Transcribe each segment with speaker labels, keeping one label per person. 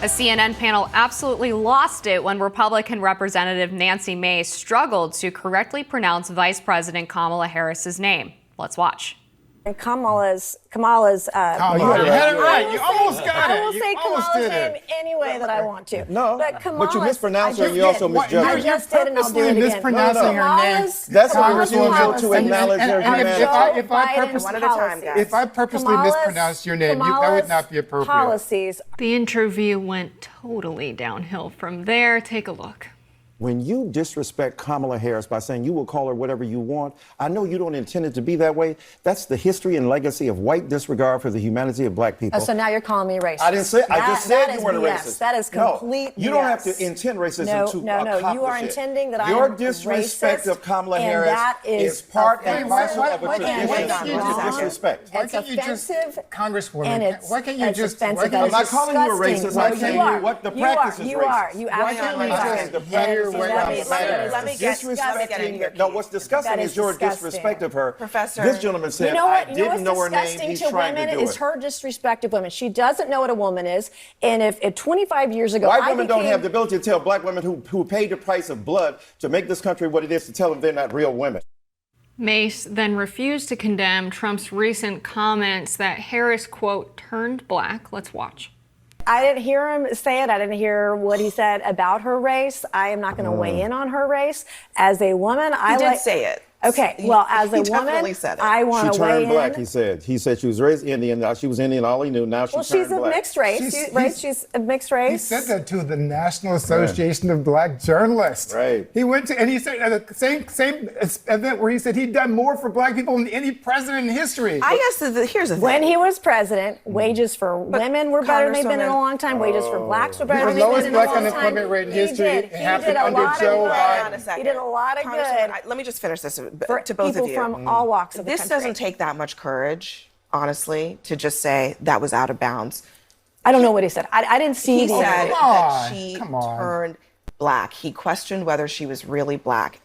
Speaker 1: A CNN panel absolutely lost it when Republican Representative Nancy Mace struggled to correctly pronounce Vice President Kamala Harris's name. Let's watch.
Speaker 2: And Kamala's.
Speaker 3: Oh, you had it right. You almost got it.
Speaker 2: I will say Kamala's name any way that I want to.
Speaker 3: No,
Speaker 2: but
Speaker 3: you mispronounced her and you also misjudged her.
Speaker 2: I just did, and I'll do it again.
Speaker 3: Mispronouncing her name.
Speaker 2: That's
Speaker 3: a refusal to acknowledge her humanity. If I purposely mispronounced your name, that would not be appropriate.
Speaker 2: Policies.
Speaker 4: The interview went totally downhill from there. Take a look.
Speaker 3: When you disrespect Kamala Harris by saying you will call her whatever you want, I know you don't intend it to be that way. That's the history and legacy of white disregard for the humanity of black people.
Speaker 2: Oh, so now you're calling me racist.
Speaker 3: I didn't say. I just said you weren't a racist.
Speaker 2: That is complete.
Speaker 3: No, you don't have to intend racism to accomplish
Speaker 2: you are
Speaker 3: it.
Speaker 2: intending that I am
Speaker 3: Your disrespect
Speaker 2: racist,
Speaker 3: of Kamala Harris is part and parcel of a tradition of disrespect.
Speaker 2: It's offensive,
Speaker 5: Congresswoman, why can't you just?
Speaker 3: I'm not calling you a racist. I'm telling you what the practice is racist.
Speaker 2: You are. You absolutely are.
Speaker 5: Let me get
Speaker 3: No, what's disgusting is your disrespect of her.
Speaker 5: Professor.
Speaker 3: This gentleman said, I didn't know her name. He's trying to do it.
Speaker 2: Is her disrespect of women. She doesn't know what a woman is. And if 25 years ago,
Speaker 3: white women don't have the ability to tell black women who paid the price of blood to make this country what it is to tell them they're not real women.
Speaker 4: Mace then refused to condemn Trump's recent comments that Harris, quote, turned black. Let's watch.
Speaker 2: I didn't hear him say it. I didn't hear what he said about her race. I am not going to weigh in on her race. As a woman,
Speaker 5: I did say it.
Speaker 2: Okay, well, as a woman, I want to weigh in.
Speaker 3: She turned black, he said. He said she was raised Indian. Now she was Indian, all he knew. Now she turned black.
Speaker 2: Well, she's a mixed race, She's a mixed race.
Speaker 6: He said that to the National Association of Black Journalists.
Speaker 3: Right.
Speaker 6: He went to, and he said at the same event where he said he'd done more for black people than any president in history.
Speaker 5: I guess here's the thing.
Speaker 2: When he was president, wages for women were better than they've been in a long time. Wages for blacks were better than they've been in a long time.
Speaker 6: The lowest black unemployment rate in history.
Speaker 2: It happened under Joe Biden. He did a lot of good.
Speaker 5: Let me just finish this to both of you.
Speaker 2: From all walks of the country.
Speaker 5: This doesn't take that much courage, honestly, to just say that was out of bounds.
Speaker 2: I don't know what he said. I didn't see.
Speaker 5: He said that she turned black. He questioned whether she was really black.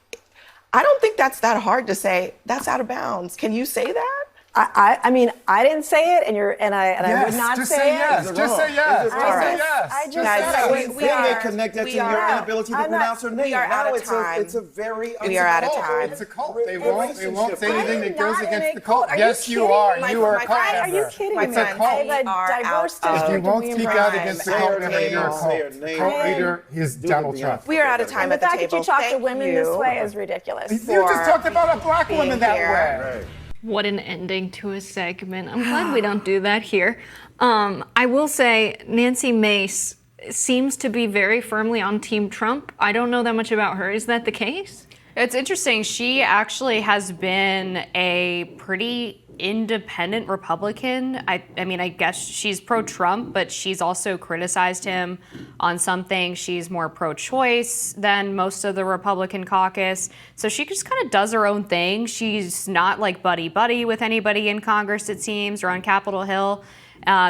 Speaker 5: I don't think that's that hard to say. That's out of bounds. Can you say that?
Speaker 2: I mean, I didn't say it, and I would not say it.
Speaker 6: Just say yes.
Speaker 2: I just said
Speaker 3: we are connected to your inability to pronounce her name.
Speaker 5: We are out of time.
Speaker 3: It's a very.
Speaker 5: We are out of time.
Speaker 6: It's a cult. They won't say anything that goes against the cult. Yes, you are. You are a cult member.
Speaker 2: Are you kidding me?
Speaker 6: It's a cult.
Speaker 2: I have a diverse district.
Speaker 6: If you won't speak out against the cult member, you're a cult. Cult leader is Donald Trump.
Speaker 5: We are out of time at the table.
Speaker 2: The fact that you talk to women this way is ridiculous.
Speaker 6: You just talked about a black woman that way.
Speaker 4: What an ending to a segment. I'm glad we don't do that here. I will say Nancy Mace seems to be very firmly on Team Trump. I don't know that much about her. Is that the case?
Speaker 1: It's interesting. She actually has been a pretty independent Republican. I mean, I guess she's pro-Trump, but she's also criticized him on something. She's more pro-choice than most of the Republican caucus. So she just kind of does her own thing. She's not like buddy-buddy with anybody in Congress, it seems, or on Capitol Hill.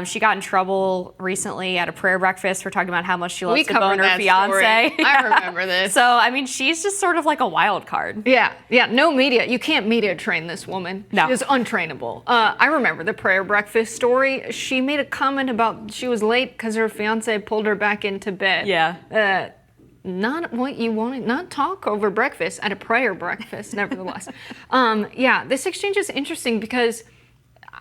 Speaker 1: She got in trouble recently at a prayer breakfast for talking about how much she loves to bone her fiance.
Speaker 4: I remember this.
Speaker 1: So, I mean, she's just sort of like a wild card.
Speaker 4: Yeah, no media. You can't media train this woman.
Speaker 1: No.
Speaker 4: She is untrainable. I remember the prayer breakfast story. She made a comment about she was late because her fiance pulled her back into bed.
Speaker 1: Yeah.
Speaker 4: Not what you wanted, not talk over breakfast at a prayer breakfast, nevertheless. This exchange is interesting because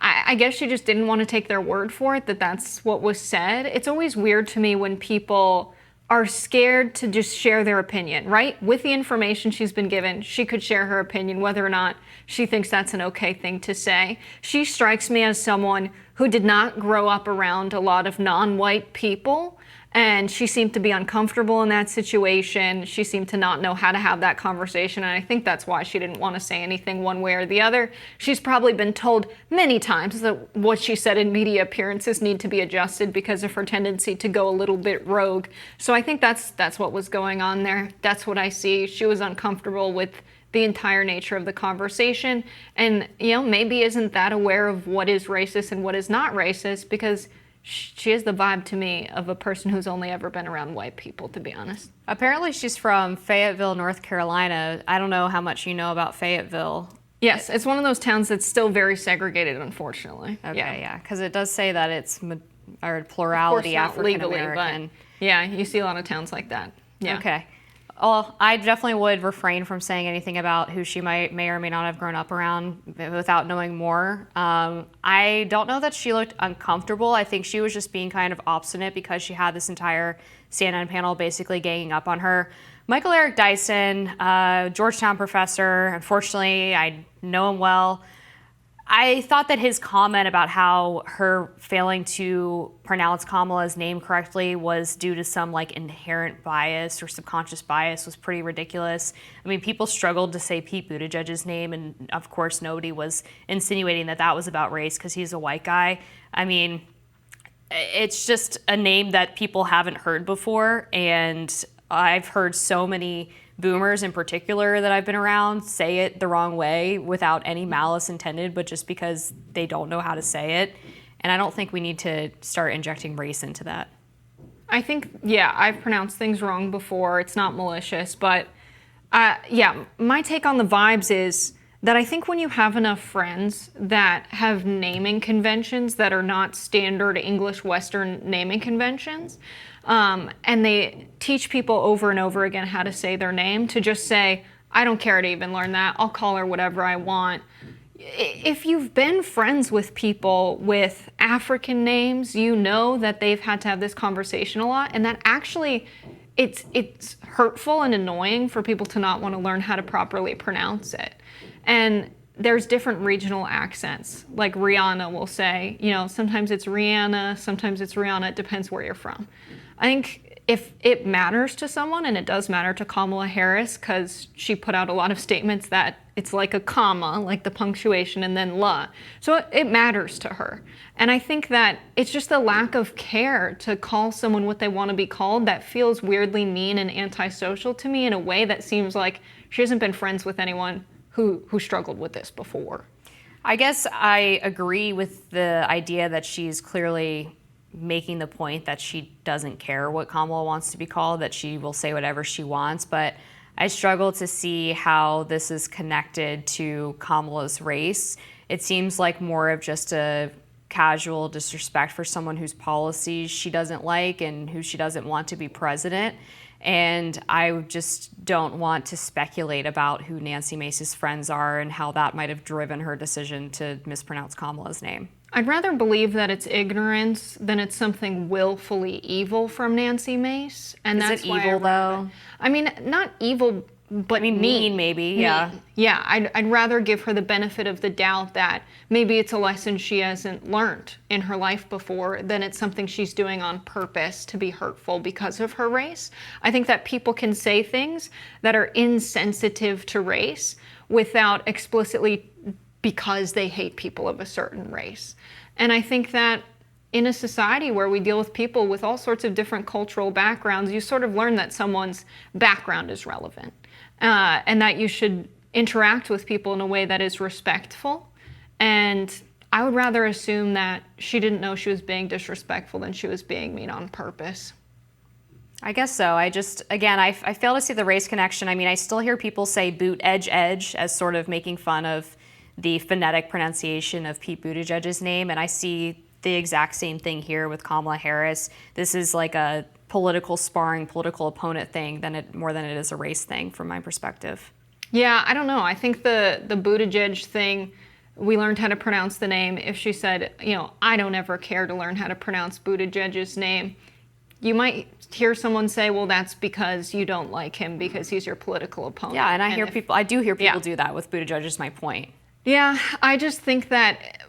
Speaker 4: I guess she just didn't want to take their word for it, that that's what was said. It's always weird to me when people are scared to just share their opinion, right? With the information she's been given, she could share her opinion, whether or not she thinks that's an okay thing to say. She strikes me as someone who did not grow up around a lot of non-white people, and she seemed to be uncomfortable in that situation. She seemed to not know how to have that conversation, and I think that's why she didn't want to say anything one way or the other. She's probably been told many times that what she said in media appearances need to be adjusted because of her tendency to go a little bit rogue. So I think that's what was going on there. That's what I see. She was uncomfortable with the entire nature of the conversation, and maybe isn't that aware of what is racist and what is not racist, because she has the vibe to me of a person who's only ever been around white people, to be honest.
Speaker 1: Apparently she's from Fayetteville, North Carolina. I don't know how much you know about Fayetteville.
Speaker 4: Yes, it's one of those towns that's still very segregated, unfortunately.
Speaker 1: Okay, yeah, because it does say that it's or plurality
Speaker 4: Of course not
Speaker 1: African
Speaker 4: legally,
Speaker 1: American.
Speaker 4: but yeah, you see a lot of towns like that. Yeah.
Speaker 1: Okay. Well, I definitely would refrain from saying anything about who she may or may not have grown up around without knowing more. I don't know that she looked uncomfortable. I think she was just being kind of obstinate because she had this entire CNN panel basically ganging up on her. Michael Eric Dyson, Georgetown professor, unfortunately, I know him well. I thought that his comment about how her failing to pronounce Kamala's name correctly was due to some like inherent bias or subconscious bias was pretty ridiculous. I mean, people struggled to say Pete Buttigieg's name, and of course nobody was insinuating that that was about race because he's a white guy. I mean, it's just a name that people haven't heard before, and I've heard so many boomers in particular that I've been around say it the wrong way without any malice intended, but just because they don't know how to say it. And I don't think we need to start injecting race into that.
Speaker 4: I think, yeah, I've pronounced things wrong before. It's not malicious, but yeah, my take on the vibes is that I think when you have enough friends that have naming conventions that are not standard English Western naming conventions, and they teach people over and over again how to say their name, to just say, I don't care to even learn that, I'll call her whatever I want. If you've been friends with people with African names, you know that they've had to have this conversation a lot, and that actually it's hurtful and annoying for people to not want to learn how to properly pronounce it. And there's different regional accents. Like Rihanna will say, you know, sometimes it's Rihanna, sometimes it's Rihanna, it depends where you're from. I think if it matters to someone, and it does matter to Kamala Harris, because she put out a lot of statements that it's like a comma, like the punctuation, and then la. So it matters to her. And I think that it's just a lack of care to call someone what they want to be called that feels weirdly mean and antisocial to me in a way that seems like she hasn't been friends with anyone who struggled with this before.
Speaker 1: I guess I agree with the idea that she's clearly making the point that she doesn't care what Kamala wants to be called, that she will say whatever she wants, but I struggle to see how this is connected to Kamala's race. It seems like more of just a casual disrespect for someone whose policies she doesn't like and who she doesn't want to be president. And I just don't want to speculate about who Nancy Mace's friends are and how that might have driven her decision to mispronounce Kamala's name.
Speaker 4: I'd rather believe that it's ignorance than it's something willfully evil from Nancy Mace. And
Speaker 1: Is
Speaker 4: that's
Speaker 1: it
Speaker 4: why
Speaker 1: evil, though?
Speaker 4: I mean, not evil, but
Speaker 1: mean, maybe, yeah.
Speaker 4: Yeah, I'd rather give her the benefit of the doubt that maybe it's a lesson she hasn't learned in her life before than it's something she's doing on purpose to be hurtful because of her race. I think that people can say things that are insensitive to race without explicitly because they hate people of a certain race. And I think that in a society where we deal with people with all sorts of different cultural backgrounds, you sort of learn that someone's background is relevant, and that you should interact with people in a way that is respectful. And I would rather assume that she didn't know she was being disrespectful than she was being mean on purpose.
Speaker 1: I guess so. I fail to see the race connection. I mean, I still hear people say boot edge as sort of making fun of the phonetic pronunciation of Pete Buttigieg's name, and I see the exact same thing here with Kamala Harris. This is like a political sparring, political opponent thing more than it is a race thing from my perspective.
Speaker 4: Yeah, I don't know. I think the Buttigieg thing, we learned how to pronounce the name. If she said, you know, I don't ever care to learn how to pronounce Buttigieg's name, you might hear someone say, well, that's because you don't like him because he's your political opponent.
Speaker 1: Yeah, and I do hear people do that with Buttigieg, is my point.
Speaker 4: Yeah, I just think that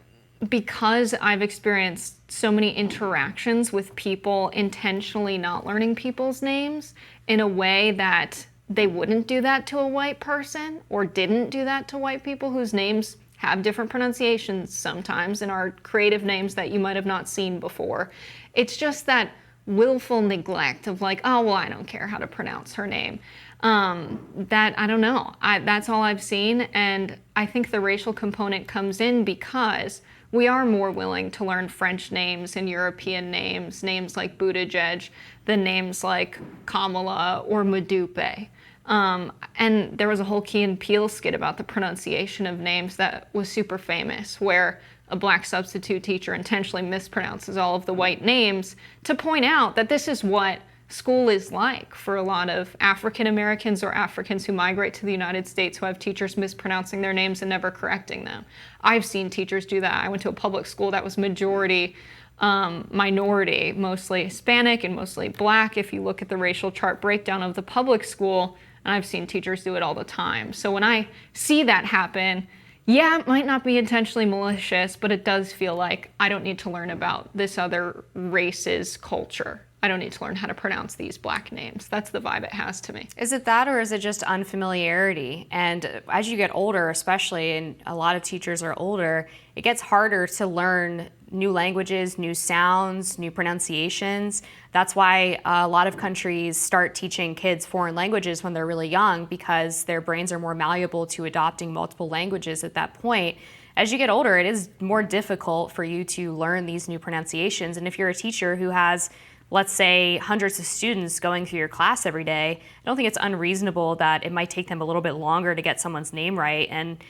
Speaker 4: because I've experienced so many interactions with people intentionally not learning people's names in a way that they wouldn't do that to a white person or didn't do that to white people whose names have different pronunciations sometimes and are creative names that you might have not seen before. It's just that willful neglect of like, oh, well, I don't care how to pronounce her name. That, I don't know. That's all I've seen. And I think the racial component comes in because we are more willing to learn French names and European names like Buttigieg, than names like Kamala or Madupe. And there was a whole Key and Peele skit about the pronunciation of names that was super famous, where a black substitute teacher intentionally mispronounces all of the white names, to point out that this is what school is like for a lot of African Americans or Africans who migrate to the United States who have teachers mispronouncing their names and never correcting them. I've seen teachers do that. I went to a public school that was majority minority, mostly Hispanic and mostly black, if you look at the racial chart breakdown of the public school, and I've seen teachers do it all the time. So when I see that happen, yeah, it might not be intentionally malicious, but it does feel like I don't need to learn about this other race's culture. I don't need to learn how to pronounce these black names. That's the vibe it has to me.
Speaker 1: Is it that, or is it just unfamiliarity? And as you get older, especially, and a lot of teachers are older, it gets harder to learn new languages, new sounds, new pronunciations. That's why a lot of countries start teaching kids foreign languages when they're really young, because their brains are more malleable to adopting multiple languages at that point. As you get older, it is more difficult for you to learn these new pronunciations. And if you're a teacher who has, let's say, hundreds of students going through your class every day, I don't think it's unreasonable that it might take them a little bit longer to get someone's name right. And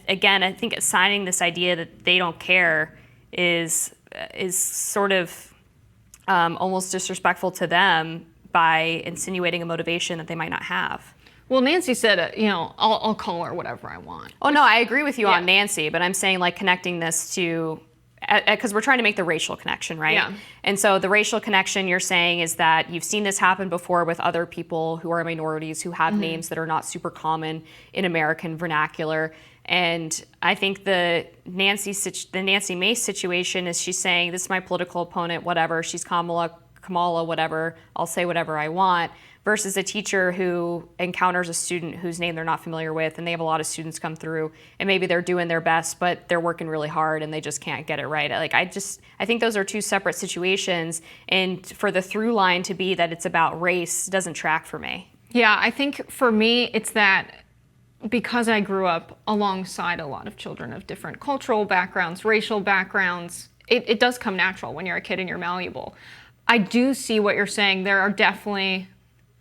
Speaker 1: again, I think assigning this idea that they don't care is sort of almost disrespectful to them by insinuating a motivation that they might not have.
Speaker 4: Well, Nancy said, I'll call her whatever I want.
Speaker 1: Oh, no, I agree with you on Nancy, but I'm saying, like, connecting this to, because we're trying to make the racial connection, right?
Speaker 4: Yeah.
Speaker 1: And so the racial connection you're saying is that you've seen this happen before with other people who are minorities who have names that are not super common in American vernacular. And I think the Nancy Mace situation is she's saying, this is my political opponent, whatever. She's Kamala, whatever. I'll say whatever I want. Versus a teacher who encounters a student whose name they're not familiar with, and they have a lot of students come through, and maybe they're doing their best, but they're working really hard and they just can't get it right. Like, I think those are two separate situations. And for the through line to be that it's about race doesn't track for me.
Speaker 4: Yeah, I think for me, it's that because I grew up alongside a lot of children of different cultural backgrounds, racial backgrounds, it does come natural when you're a kid and you're malleable. I do see what you're saying. There are definitely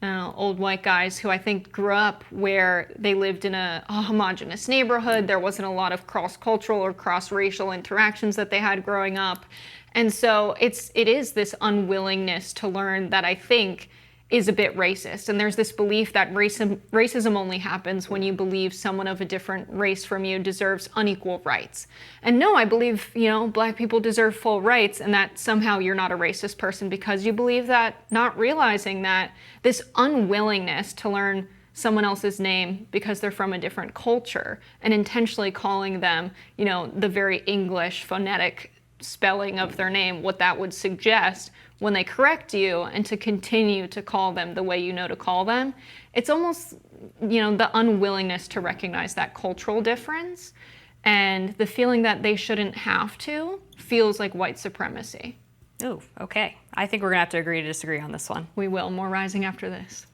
Speaker 4: old white guys who I think grew up where they lived in a homogenous neighborhood. There wasn't a lot of cross-cultural or cross-racial interactions that they had growing up. And so it is this unwillingness to learn that I think is a bit racist. And there's this belief that racism only happens when you believe someone of a different race from you deserves unequal rights. And no, I believe, black people deserve full rights, and that somehow you're not a racist person because you believe that, not realizing that this unwillingness to learn someone else's name because they're from a different culture and intentionally calling them, the very English phonetic spelling of their name, what that would suggest when they correct you, and to continue to call them the way you know to call them. It's almost, the unwillingness to recognize that cultural difference, and the feeling that they shouldn't have to feels like white supremacy.
Speaker 1: Oh, okay. I think we're gonna have to agree to disagree on this one.
Speaker 4: We will. More rising after this.